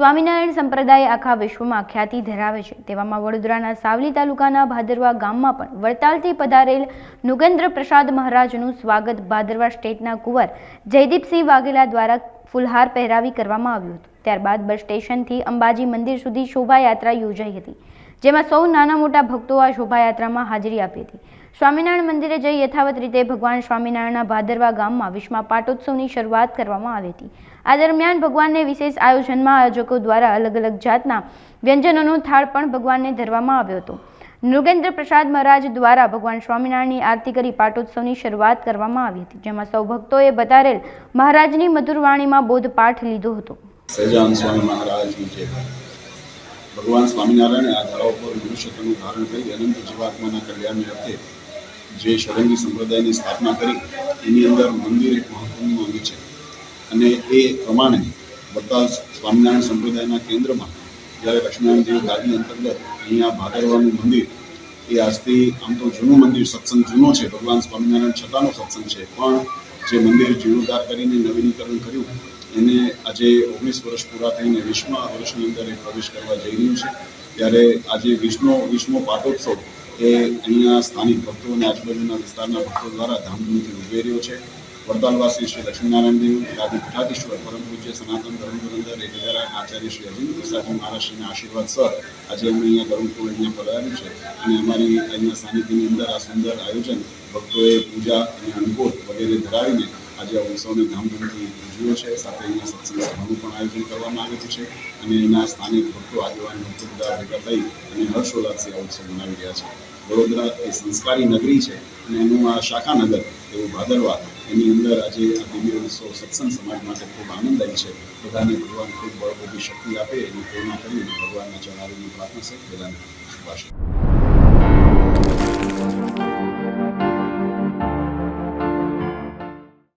સ્વામિનારાયણ સંપ્રદાય આખા વિશ્વમાં ખ્યાતિ ધરાવે છે। તેવામાં વડોદરાના સાવલી તાલુકાના ભાદરવા ગામમાં પણ વડતાલથી પધારેલ નુગેન્દ્ર પ્રસાદ મહારાજનું સ્વાગત ભાદરવા સ્ટેટના કુંવર જયદીપસિંહ વાઘેલા દ્વારા ફૂલહાર પહેરાવી કરવામાં આવ્યું હતું। ત્યારબાદ બસ સ્ટેશનથી અંબાજી મંદિર સુધી શોભાયાત્રા યોજાઈ હતી, જેમાં સૌ નાના મોટા ભક્તો આ શોભાયાત્રામાં હાજરી આપી હતી। સ્વામિનારાયણ મંદિરે જઈ યથાવત રીતે ભગવાન સ્વામિનારાયણના ભાદરવા ગામમાં વિશ્વમાં પાટોત્સવની શરૂઆત કરવામાં આવી હતી। આ દરમિયાન ભગવાનને વિશેષ આયોજનમાં આયોજકો દ્વારા અલગ અલગ જાતના વ્યંજનોનો થાળ પણ ભગવાનને ધરવામાં આવ્યો હતો। નૃગેન્દ્ર પ્રસાદ મહારાજ દ્વારા ભગવાન સ્વામિનારાયણની આરતી કરી પાટોત્સવની શરૂઆત કરવામાં આવી હતી, જેમાં સૌ ભક્તોએ પધારેલ મહારાજની મધુર વાણીમાં બોધપાઠ લીધો હતો। સહજાનંદ સ્વામી મહારાજની જય। ભગવાન સ્વામિનારાયણે આ ધરા ઉપર મનુષ્યત્વનું ધારણ કરી અનંત જીવાત્માના કલ્યાણની અર્થે જે ષડંગી સંપ્રદાયની સ્થાપના કરી એની અંદર મંદિર એક મહત્વનું અંગ છે અને એ પ્રમાણે વડતાલ સ્વામિનારાયણ સંપ્રદાયના કેન્દ્રમાં જ્યારે લક્ષ્મીનારાયણ દેવ ગાદી અંતર્ગત અહીંયા ભાદરવાનું મંદિર એ આજથી આમ તો જૂનું મંદિર, સત્સંગ જૂનો છે, ભગવાન સ્વામિનારાયણ છતાંનો સત્સંગ છે, પણ જે મંદિર જીર્ણોદ્ધાર કરીને નવીનીકરણ કર્યું એને આજે 19 વર્ષ પૂરા થઈને 20મા વર્ષની અંદર એ પ્રવેશ કરવા જઈ રહ્યું છે। ત્યારે આજે 20મો પાટોત્સવ એ અહીંયા સ્થાનિક ભક્તો અને આજુબાજુના વિસ્તારના ભક્તો દ્વારા ધામધૂમથી ઉજવાઈ રહ્યો છે। વડતાલવાસી શ્રી લક્ષ્મીનારાયણ દેવ ગાદી પીઠાધીશ્વર પરમ પૂજ્ય સનાતન ધર્મધુરંધર એકધારા આચાર્ય શ્રી અજીત પ્રસાદજી મહારાજશ્રીના આશીર્વાદ સર આજે અમે અહીંયા ધર્મપૂર્ણ અહીંયા પધાર્યું છે અને અમારી અહીંયા સાનિધ્યની અંદર આ સુંદર આયોજન ભક્તોએ પૂજા અને અનુભવ વગેરે ધરાવીને આજે આ ઉત્સવને ધામધૂમથી ઉજવ્યો છે। સાથે અહીંયા સત્સંગ સભાનું પણ આયોજન કરવામાં આવેલું છે અને એના સ્થાનિક ભક્તો આગેવાન ભક્તો બધા ભેગા થઈ અને હર્ષોલ્લાસથી આ ઉત્સવ મનાવી રહ્યા છે। વડોદરા એ સંસ્કારી નગરી છે અને એનું આ શાખાનગર એવું ભાદરવા એની અંદર આજે આ દિવ્ય ઉત્સવ સત્સંગ સમાજ માટે ખૂબ આનંદદાયી છે। બધાને ભગવાન ખૂબ બળબોધી શક્તિ આપે એની પ્રેરણા કરીને ભગવાનના ચરણારીની પ્રાર્થના છે। બધાને શુભાશય।